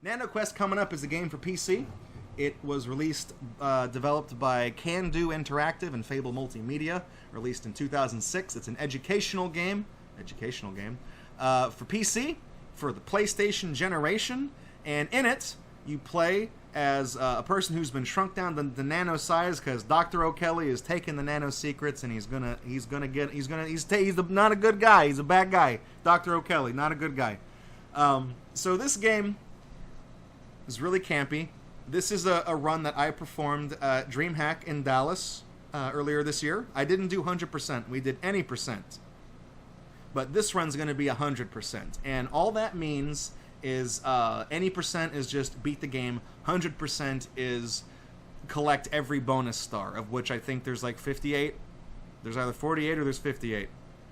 NanoQuest coming up is a game for PC. It was released, developed by Can Do Interactive and Fable Multimedia, released in 2006. It's an educational game for PC, for the PlayStation generation, and in it, you play as a person who's been shrunk down to the nano size because Dr. O'Kelly is taking the nano secrets, and he's not a good guy. He's a bad guy. Dr. O'Kelly, not a good guy. So this game is really campy. This is a run that I performed at Dreamhack in Dallas earlier this year. I didn't do 100%. We did any percent. But this run's going to be 100%. And all that means is any percent is just beat the game. 100% is collect every bonus star, of which I think there's like 58. There's either 48 or there's 58.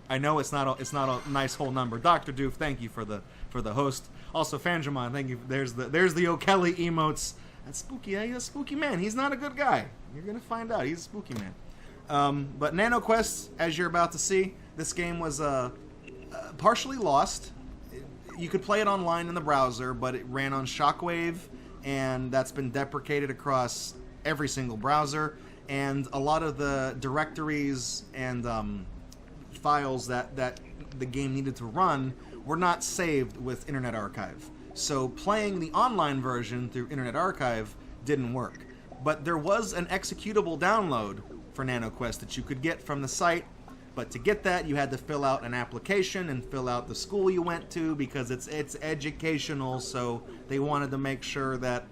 I know it's not a nice whole number. Dr. Doof, thank you for the host. Also, Fanjamon, thank you. There's the O'Kelly emotes. That's spooky. He's a spooky man. He's not a good guy. You're gonna find out. He's a spooky man. But NanoQuest, as you're about to see, this game was partially lost. You could play it online in the browser, but it ran on Shockwave, and that's been deprecated across every single browser. And a lot of the directories and files that the game needed to run were not saved with Internet Archive. So playing the online version through Internet Archive didn't work. But there was an executable download for NanoQuest that you could get from the site. But to get that, you had to fill out an application and fill out the school you went to, because it's educational, so they wanted to make sure that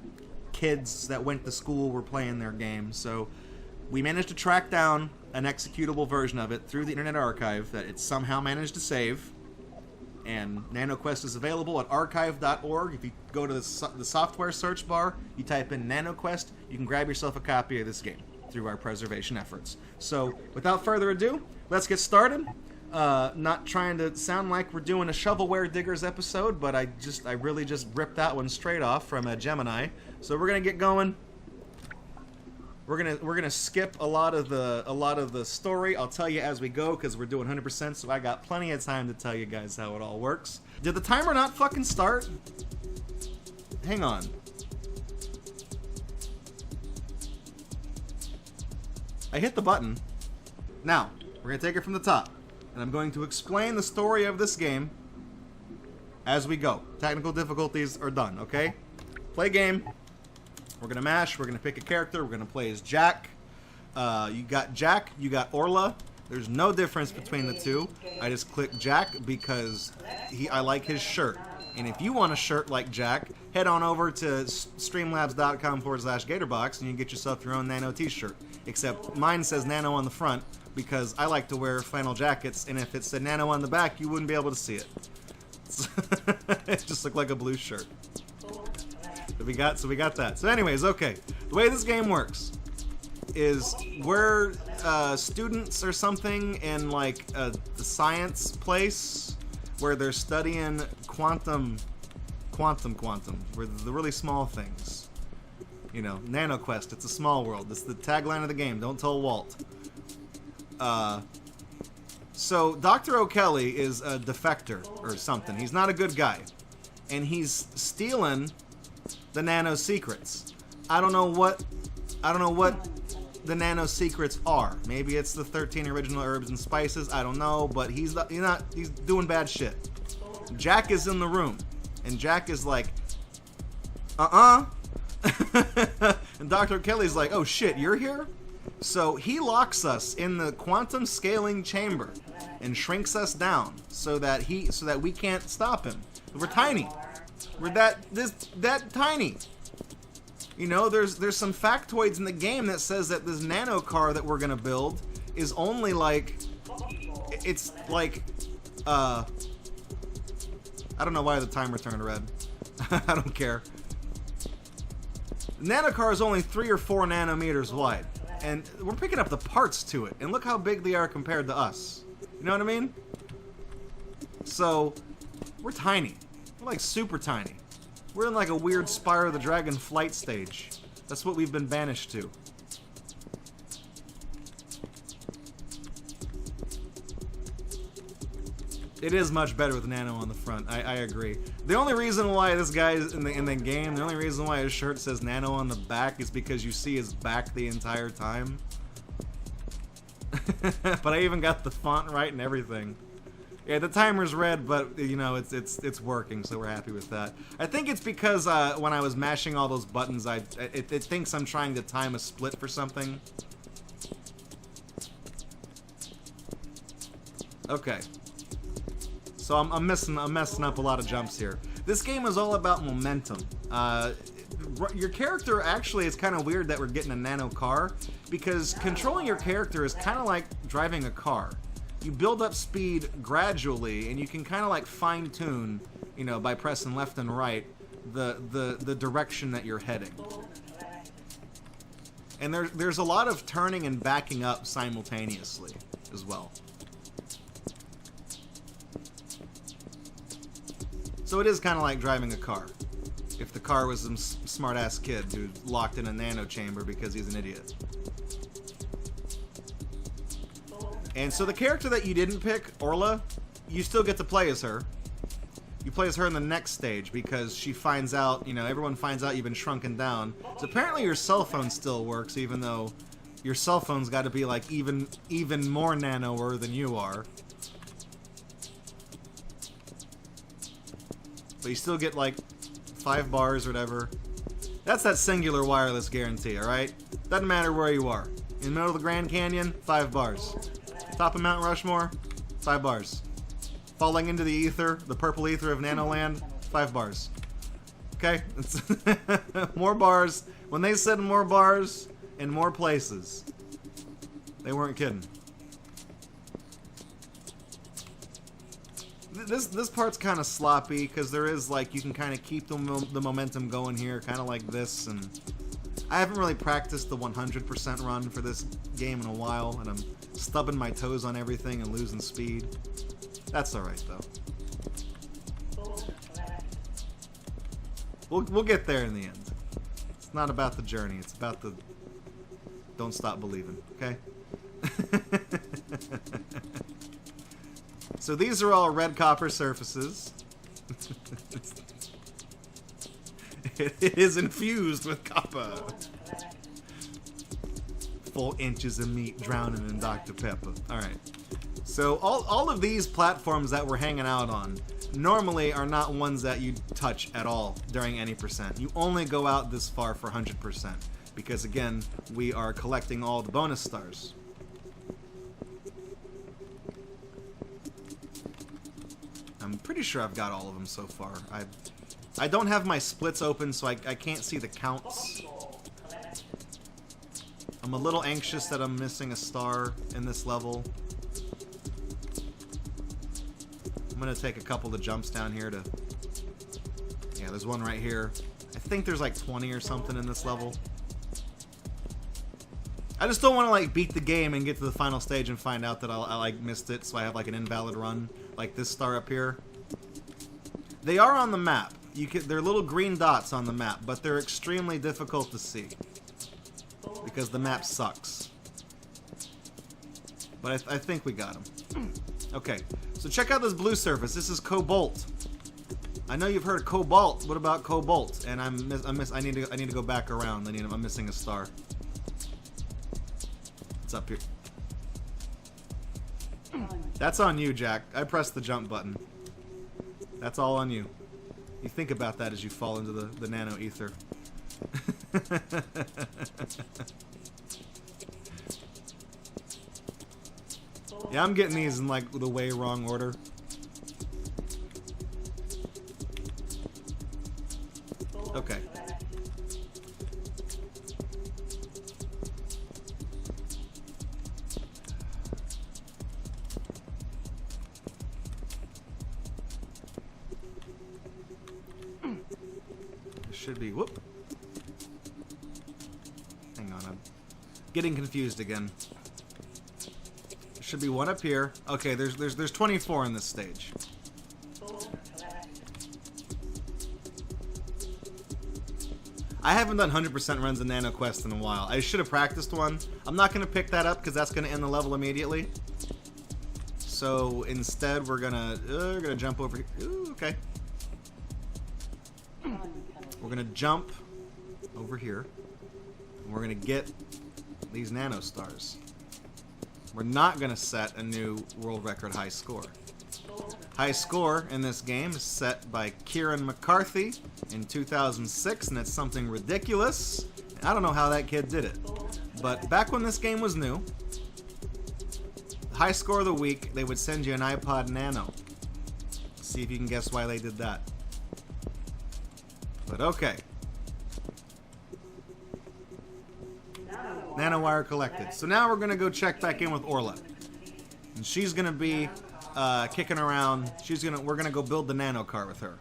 kids that went to school were playing their game. So we managed to track down an executable version of it through the Internet Archive that it somehow managed to save. And NanoQuest is available at archive.org. If you go to the software search bar, you type in NanoQuest, you can grab yourself a copy of this game through our preservation efforts. So, without further ado, let's get started. Not trying to sound like we're doing a Shovelware Diggers episode, but I really just ripped that one straight off from a Gemini. So we're gonna get going. We're gonna skip a lot of the story. I'll tell you as we go, because we're doing 100%, so I got plenty of time to tell you guys how it all works. Did the timer not fucking start? Hang on. I hit the button. Now, we're gonna take it from the top, and I'm going to explain the story of this game as we go. Technical difficulties are done, okay? Play game. We're gonna mash, we're gonna pick a character, we're gonna play as Jack. You got Jack, you got Orla. There's no difference between the two. I just click Jack because I like his shirt. And if you want a shirt like Jack, head on over to streamlabs.com/Gatorbox and you can get yourself your own Nano t-shirt. Except mine says Nano on the front because I like to wear flannel jackets, and if it said Nano on the back, you wouldn't be able to see it. It just looked like a blue shirt. So we got that. So anyways, okay. The way this game works is we're students or something in like the science place where they're studying quantum, where the really small things. You know, NanoQuest, it's a small world. It's the tagline of the game. Don't tell Walt. So Dr. O'Kelly is a defector or something. He's not a good guy. And he's stealing the nano secrets. I don't know what the nano secrets are. Maybe it's the 13 original herbs and spices. I don't know, but he's doing bad shit. Jack is in the room, and Jack is like, and Dr. Kelly's like, oh shit, you're here? So he locks us in the quantum scaling chamber and shrinks us down so that we can't stop him. We're tiny. We're that tiny. You know, there's some factoids in the game that says that this nano car that we're gonna build is only like, it's like, I don't know why the timer turned red. I don't care. The nano car is only 3 or 4 nanometers wide, and we're picking up the parts to it, and look how big they are compared to us. You know what I mean? So we're tiny. We're like super tiny. We're in like a weird Spyro the Dragon flight stage. That's what we've been banished to. It is much better with Nano on the front. I agree. The only reason why this guy is in the game, the only reason why his shirt says Nano on the back is because you see his back the entire time. But I even got the font right and everything. Yeah, the timer's red, but you know it's working, so we're happy with that. I think it's because when I was mashing all those buttons, it thinks I'm trying to time a split for something. Okay. So I'm messing up a lot of jumps here. This game is all about momentum. Your character actually, it's kind of weird that we're getting a nano car, because controlling your character is kind of like driving a car. You build up speed gradually, and you can kind of like fine-tune, you know, by pressing left and right, the direction that you're heading. And there's a lot of turning and backing up simultaneously as well. So it is kind of like driving a car. If the car was some smart-ass kid who's locked in a nano chamber because he's an idiot. And so the character that you didn't pick, Orla, you still get to play as her. You play as her in the next stage because she finds out, you know, everyone finds out you've been shrunken down. So apparently your cell phone still works, even though your cell phone's got to be like even more nanoer than you are. But you still get like 5 bars or whatever. That's that singular wireless guarantee, alright? Doesn't matter where you are. In the middle of the Grand Canyon, 5 bars. Top of Mount Rushmore, 5 bars. Falling into the ether, the purple ether of Nanoland, 5 bars. Okay? More bars. When they said more bars in more places, they weren't kidding. This part's kind of sloppy because there is like you can kind of keep the momentum going here, kind of like this, and I haven't really practiced the 100% run for this game in a while, and I'm stubbing my toes on everything and losing speed. That's all right though. We'll get there in the end. It's not about the journey; it's about the don't stop believing. Okay. So these are all red copper surfaces. It is infused with copper. Full inches of meat drowning in Dr. Pepper. Alright. So all of these platforms that we're hanging out on normally are not ones that you touch at all during any percent. You only go out this far for 100%. Because again, we are collecting all the bonus stars. I'm pretty sure I've got all of them so far. I don't have my splits open, so I can't see the counts. I'm a little anxious that I'm missing a star in this level. I'm gonna take a couple of jumps down here to... Yeah, there's one right here. I think there's like 20 or something in this level. I just don't want to like beat the game and get to the final stage and find out that I like missed it, so I have like an invalid run, like this star up here. They are on the map. They're little green dots on the map, but they're extremely difficult to see because the map sucks. But I think we got them. Okay, so check out this blue surface. This is cobalt. I know you've heard of cobalt. What about cobalt? And I need to go back around. I'm missing a star. It's up here. That's on you, Jack. I pressed the jump button. That's all on you. You think about that as you fall into the nano ether. Yeah, I'm getting these in like the way wrong order. Okay. Should be, whoop. Hang on, I'm getting confused again. There should be one up here. Okay, there's 24 in this stage. I haven't done 100% runs in NanoQuest in a while. I should have practiced one. I'm not going to pick that up because that's going to end the level immediately. So instead, we're gonna jump over here. Ooh, okay. We're gonna jump over here. And we're gonna get these nano stars. We're not gonna set a new world record high score. High score in this game is set by Kieran McCarthy in 2006, and it's something ridiculous. I don't know how that kid did it. But back when this game was new, high score of the week, they would send you an iPod Nano. See if you can guess why they did that. But okay. Nanowire collected. So now we're going to go check back in with Orla. And she's going to be kicking around. We're going to go build the nano car with her.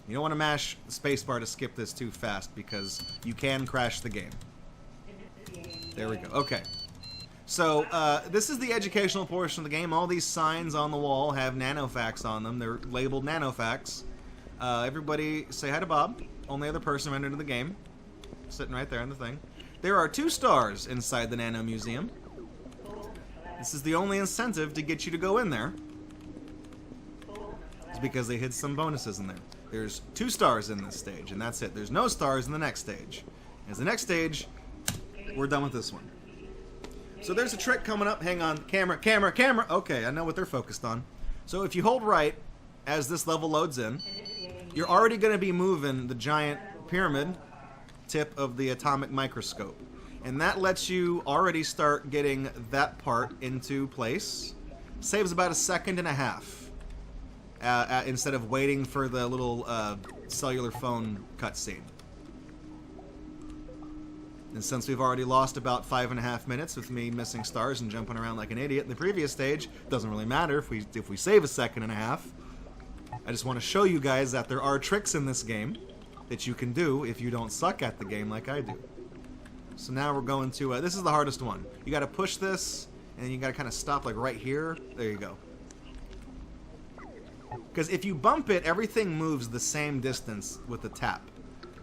You don't want to mash the spacebar to skip this too fast because you can crash the game. There we go. Okay. So, this is the educational portion of the game. All these signs on the wall have nanofacts on them. They're labeled nanofacts. Everybody say hi to Bob. Only other person entered into the game. Sitting right there in the thing. There are 2 stars inside the Nano Museum. This is the only incentive to get you to go in there. It's because they hid some bonuses in there. There's 2 stars in this stage, and that's it. There's no stars in the next stage. As the next stage, we're done with this one. So there's a trick coming up. Hang on. Camera, camera, camera. Okay, I know what they're focused on. So if you hold right as this level loads in, you're already going to be moving the giant pyramid tip of the atomic microscope. And that lets you already start getting that part into place. Saves about 1.5 seconds instead of waiting for the little cellular phone cutscene. And since we've already lost about 5.5 minutes with me missing stars and jumping around like an idiot in the previous stage, doesn't really matter if we save 1.5 seconds. I just want to show you guys that there are tricks in this game that you can do if you don't suck at the game like I do. So now we're going to, this is the hardest one. You got to push this, and you got to kind of stop like right here. There you go. Because if you bump it, everything moves the same distance with the tap.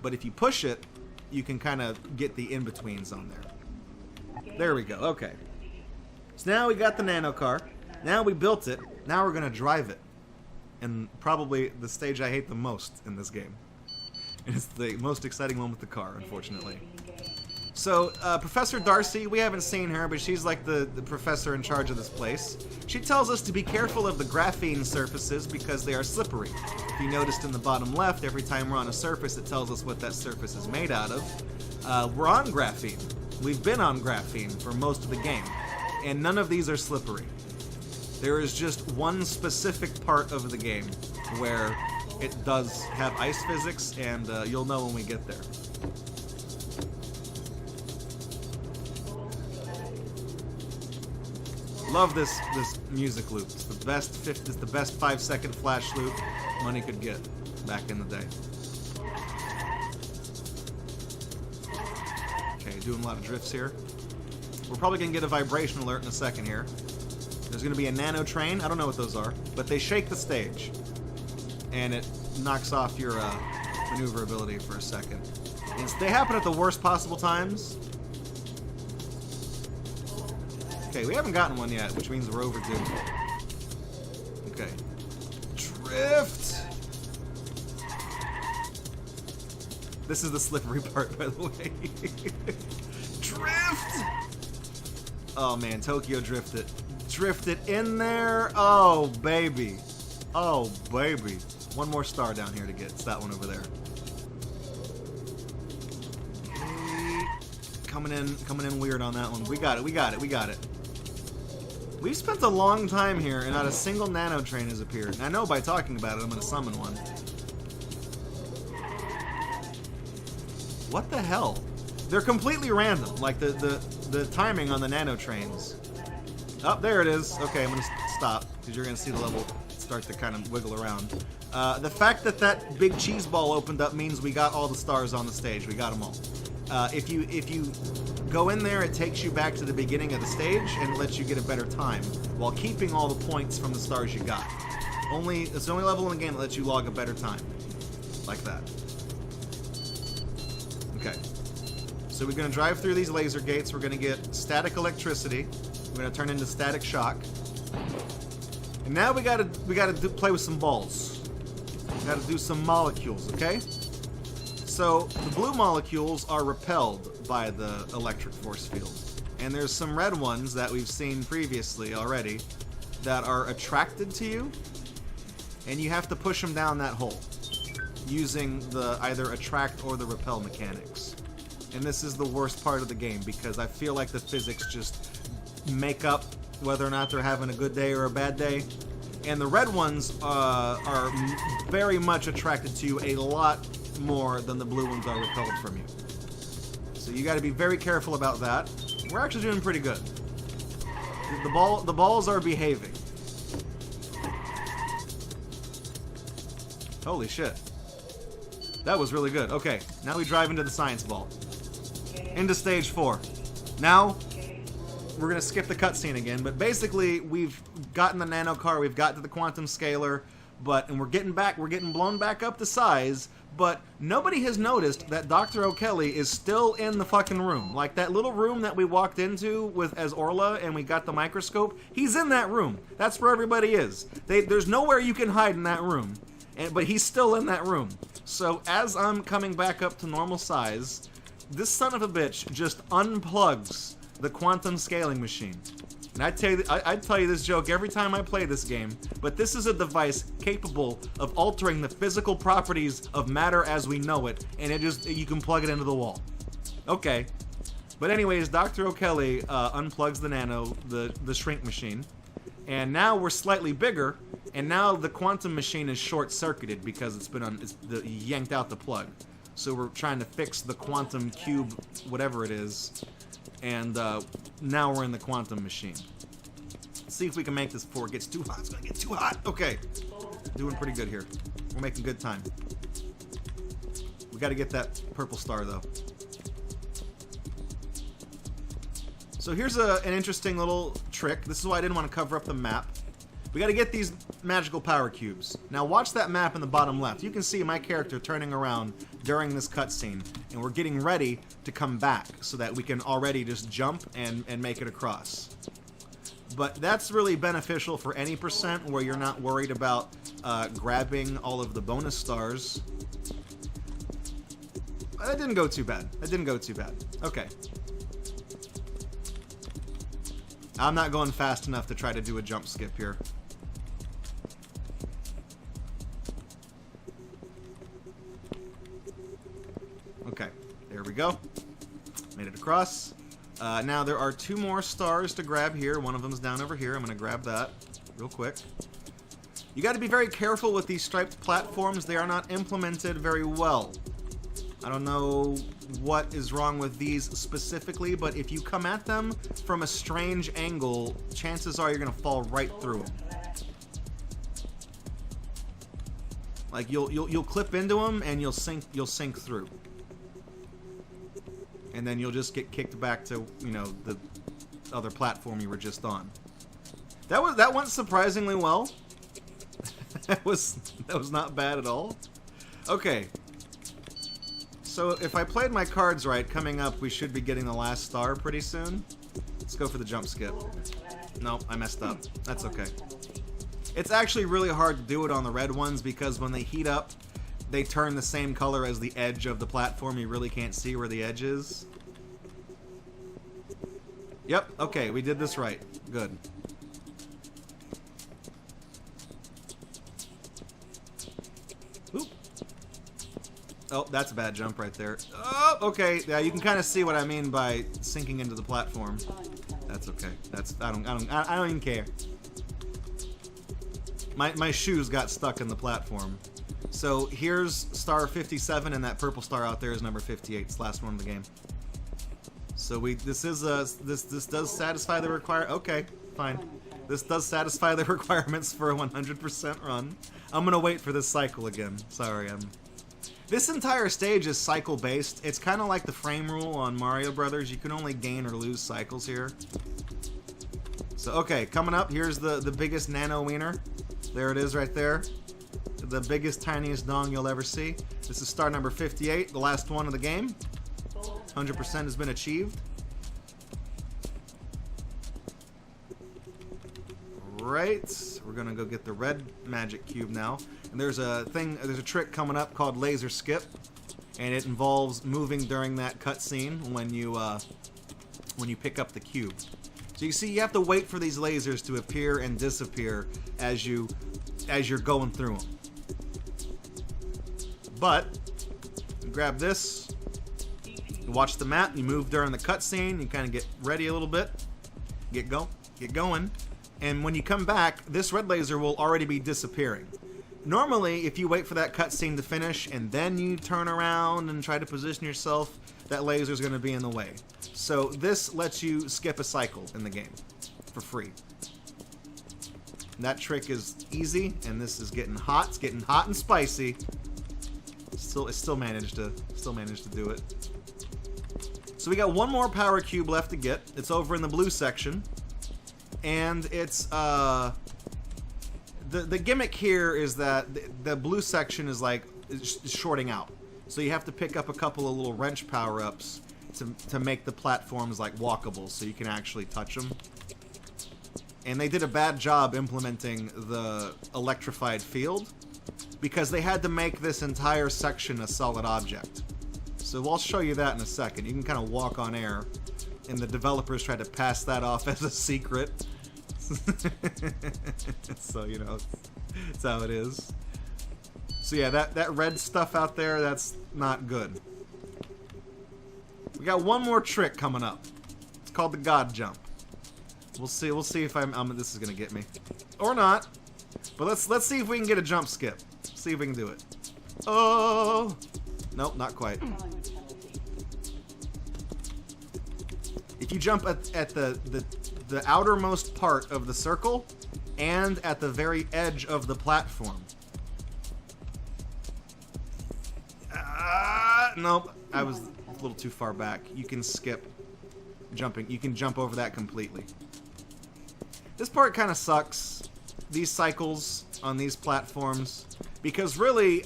But if you push it, you can kind of get the in-betweens on there. There we go. Okay. So now we got the nano car. Now we built it. Now we're going to drive it. And probably the stage I hate the most in this game. And it's the most exciting one with the car, unfortunately. So, Professor Darcy, we haven't seen her, but she's like the professor in charge of this place. She tells us to be careful of the graphene surfaces because they are slippery. If you noticed in the bottom left, every time we're on a surface, it tells us what that surface is made out of. We're on graphene. We've been on graphene for most of the game. And none of these are slippery. There is just one specific part of the game where it does have ice physics, and you'll know when we get there. Love this music loop. It's the best 5-second flash loop money could get back in the day. Okay, doing a lot of drifts here. We're probably gonna get a vibration alert in a second here. There's gonna be a nano train. I don't know what those are, but they shake the stage, and it knocks off your maneuverability for a second. And they happen at the worst possible times. Okay, we haven't gotten one yet, which means we're overdue. Okay. Drift! This is the slippery part, by the way. Drift! Oh man, Tokyo drifted. Drifted in there. Oh, baby. Oh, baby. One more star down here to get. It's that one over there. Coming in weird on that one. We got it. We've spent a long time here, and not a single nano train has appeared. And I know by talking about it, I'm going to summon one. What the hell? They're completely random, like the timing on the nano trains. Oh, there it is. Okay, I'm going to stop, because you're going to see the level start to kind of wiggle around. The fact that big cheese ball opened up means we got all the stars on the stage. We got them all. If you go in there, it takes you back to the beginning of the stage and lets you get a better time while keeping all the points from the stars you got. It's the only level in the game that lets you log a better time. Like that. Okay. So we're going to drive through these laser gates. We're going to get static electricity. We're going to turn into static shock. Now we gotta play with some balls. We gotta do some molecules, okay? So the blue molecules are repelled by the electric force field, and there's some red ones that we've seen previously already that are attracted to you, and you have to push them down that hole using the either attract or the repel mechanics. And this is the worst part of the game because I feel like the physics just make up whether or not they're having a good day or a bad day. And the red ones are very much attracted to you a lot more than the blue ones are repelled from you. So you got to be very careful about that. We're actually doing pretty good. The balls are behaving. Holy shit. That was really good. Okay, now we drive into the science ball. Into stage 4. Now, we're going to skip the cutscene again, but basically, we've gotten the nano car, we've got to the quantum scalar, and we're getting blown back up to size, but nobody has noticed that Dr. O'Kelly is still in the fucking room. Like, that little room that we walked into as Orla and we got the microscope, he's in that room. That's where everybody is. There's nowhere you can hide in that room, but he's still in that room. So, as I'm coming back up to normal size, this son of a bitch just unplugs the quantum scaling machine. And I tell you this joke every time I play this game, but this is a device capable of altering the physical properties of matter as we know it, and you can plug it into the wall. Okay. But anyways, Dr. O'Kelly unplugs the shrink machine, and now we're slightly bigger, and now the quantum machine is short-circuited because it's yanked out the plug. So we're trying to fix the quantum cube, whatever it is, and now we're in the quantum machine. Let's see if we can make this before it gets too hot. It's gonna get too hot. Okay, doing pretty good here. We're making good time. We got to get that purple star though. So here's an interesting little trick. This is why I didn't want to cover up the map. We got to get these magical power cubes. Now watch that map in the bottom left. You can see my character turning around during this cutscene, and we're getting ready to come back so that we can already just jump and make it across. But that's really beneficial for any percent where you're not worried about grabbing all of the bonus stars. That didn't go too bad. That didn't go too bad. Okay. I'm not going fast enough to try to do a jump skip here. Okay, there we go. Made it across. Now there are 2 more stars to grab here. One of them's down over here. I'm going to grab that real quick. You got to be very careful with these striped platforms. They are not implemented very well. I don't know what is wrong with these specifically, but if you come at them from a strange angle, chances are you're going to fall right through them. Like you'll clip into them and you'll sink through. And then you'll just get kicked back to, you know, the other platform you were just on. That went surprisingly well. that was not bad at all. Okay. So if I played my cards right, coming up we should be getting the last star pretty soon. Let's go for the jump skip. Nope, I messed up. That's okay. It's actually really hard to do it on the red ones because when they heat up, they turn the same color as the edge of the platform. You really can't see where the edge is. Yep, okay, we did this right. Good. Oop. Oh, that's a bad jump right there. Oh, okay. Yeah, you can kind of see what I mean by sinking into the platform. That's okay. I don't even care. My shoes got stuck in the platform. So here's star 57, and that purple star out there is number 58. It's the last one of the game. So this does satisfy the okay, fine. This does satisfy the requirements for a 100% run. I'm gonna wait for this cycle again. Sorry, This entire stage is cycle based. It's kind of like the frame rule on Mario Brothers. You can only gain or lose cycles here. So okay, coming up, here's the biggest nano wiener. There it is right there. The biggest, tiniest dong you'll ever see. This is star number 58, the last one of the game. 100% has been achieved. Right, We're gonna go get the red magic cube now. And there's a trick coming up called laser skip, and it involves moving during that cutscene when you pick up the cube. So you see, you have to wait for these lasers to appear and disappear as you're going through them. But you grab this, you watch the map, you move during the cutscene, you kind of get ready a little bit, get going, and when you come back, this red laser will already be disappearing. Normally, if you wait for that cutscene to finish and then you turn around and try to position yourself, that laser is going to be in the way. So this lets you skip a cycle in the game for free. And that trick is easy, and this is getting hot. It's getting hot and spicy. It still managed to do it. So we got one more power cube left to get. It's over in the blue section, and it's the gimmick here is that the blue section is like shorting out. So you have to pick up a couple of little wrench power-ups to make the platforms like walkable so you can actually touch them. And they did a bad job implementing the electrified field because they had to make this entire section a solid object. So I'll show you that in a second. You can kind of walk on air, and the developers tried to pass that off as a secret. So, you know, it's how it is. So yeah, that red stuff out there, that's not good. We got one more trick coming up. It's called the God Jump. We'll see if this is gonna get me, or not. But let's see if we can get a jump skip. See if we can do it. Oh, nope, not quite. If you jump at the outermost part of the circle and at the very edge of the platform. Nope, I was a little too far back. You can skip jumping. You can jump over that completely. This part kind of sucks, these cycles on these platforms, because really,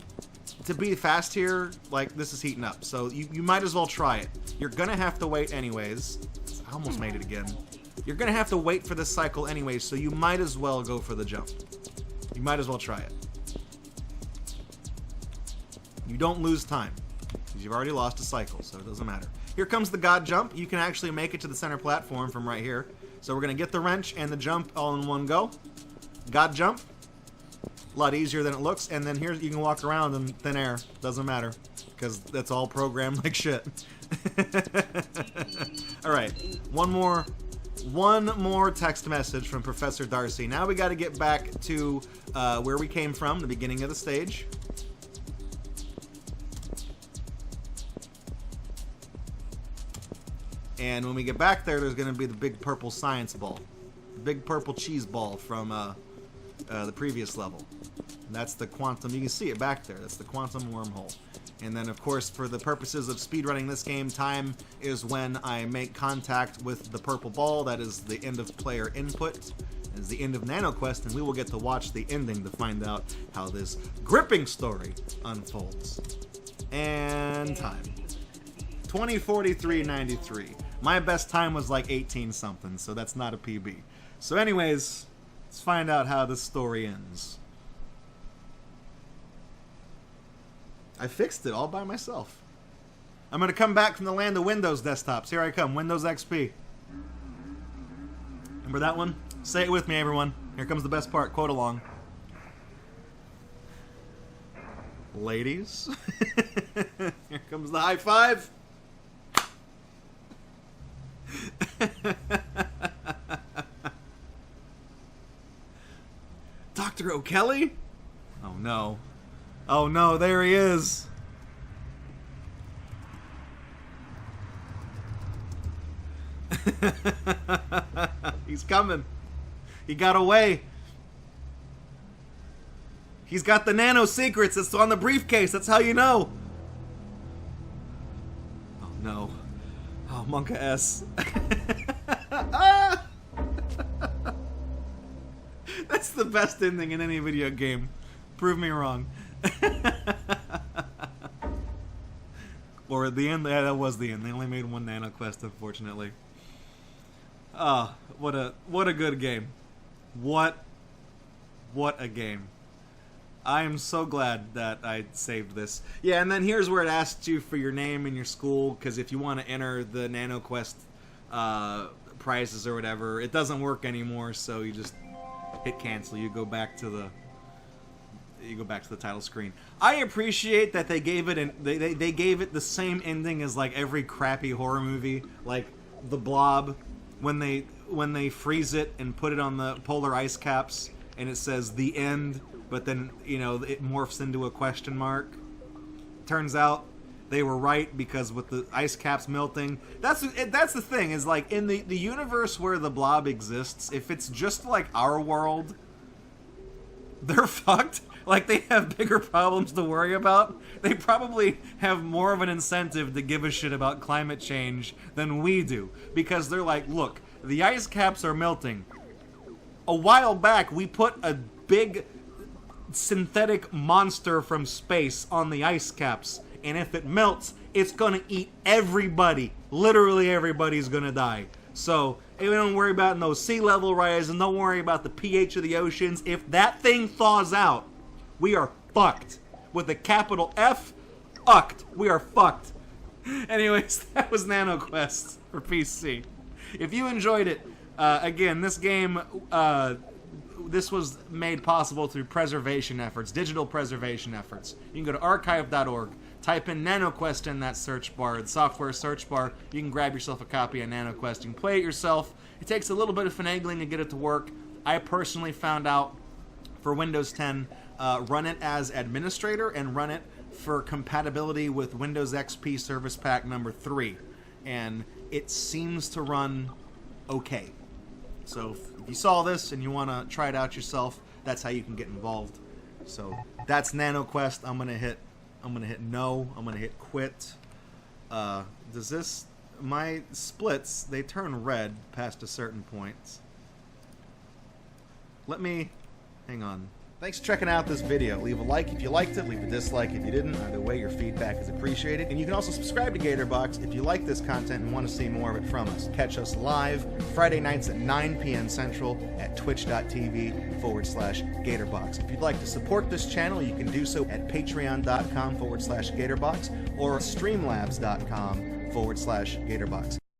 to be fast here, like, this is heating up. So you might as well try it. You're gonna have to wait anyways. I almost made it again. You're gonna have to wait for this cycle anyways, so you might as well go for the jump. You might as well try it. You don't lose time, because you've already lost a cycle, so it doesn't matter. Here comes the God Jump. You can actually make it to the center platform from right here. So we're gonna get the wrench and the jump all in one go. God Jump. A lot easier than it looks, and then here you can walk around in thin air. Doesn't matter, because that's all programmed like shit. Alright, one more text message from Professor Darcy. Now we got to get back to where we came from, the beginning of the stage. And when we get back there, there's going to be the big purple science ball. The big purple cheese ball from the previous level. And that's the quantum, you can see it back there, that's the quantum wormhole. And then, of course, for the purposes of speedrunning this game, time is when I make contact with the purple ball. That is the end of player input. It is the end of NanoQuest, and we will get to watch the ending to find out how this gripping story unfolds. And time. 20:43:93. My best time was like 18-something, so that's not a PB. So anyways, let's find out how this story ends. I fixed it all by myself. I'm going to come back from the land of Windows desktops. Here I come, Windows XP. Remember that one? Say it with me, everyone. Here comes the best part. Quote along. Ladies. Here comes the high five. Dr. O'Kelly? Oh no. Oh no, there he is. He's coming. He got away. He's got the nano secrets. It's on the briefcase. That's how you know. Oh no. Oh, Monka S. That's the best ending in any video game. Prove me wrong. Or at the end, yeah, that was the end. They only made one NanoQuest, unfortunately. Ah, what a good game. What What a game. I am so glad that I saved this. Yeah, and then here's where it asks you for your name and your school, because if you want to enter the NanoQuest prizes or whatever, it doesn't work anymore, so you just hit cancel. You go back to the title screen. I appreciate that they gave it they gave it the same ending as like every crappy horror movie, like The Blob, when they freeze it and put it on the polar ice caps and it says the end, but then, you know, it morphs into a question mark. Turns out they were right, because with the ice caps melting, that's the thing, is like in the universe where the Blob exists, if it's just like our world, they're fucked. Like, they have bigger problems to worry about. They probably have more of an incentive to give a shit about climate change than we do, because they're like, look, the ice caps are melting. A while back, we put a big synthetic monster from space on the ice caps, and if it melts, it's gonna eat everybody. Literally everybody's gonna die. So, we don't worry about no sea level rise, and don't worry about the pH of the oceans. If that thing thaws out, we are fucked. With a capital F, fucked. We are fucked. Anyways, that was NanoQuest for PC. If you enjoyed it, again, this game, this was made possible through preservation efforts, digital preservation efforts. You can go to archive.org, type in NanoQuest in that search bar, the software search bar. You can grab yourself a copy of NanoQuest. You can play it yourself. It takes a little bit of finagling to get it to work. I personally found out for Windows 10, run it as administrator and run it for compatibility with Windows XP Service Pack number 3. And it seems to run okay. So if you saw this and you want to try it out yourself, that's how you can get involved. So that's NanoQuest. I'm gonna hit no. I'm gonna hit quit. Does this, my splits, they turn red past a certain point. Let me, hang on. Thanks for checking out this video. Leave a like if you liked it, leave a dislike if you didn't. Either way, your feedback is appreciated. And you can also subscribe to Gatorbox if you like this content and want to see more of it from us. Catch us live Friday nights at 9 p.m. Central at twitch.tv/Gatorbox. If you'd like to support this channel, you can do so at patreon.com/Gatorbox or streamlabs.com/Gatorbox.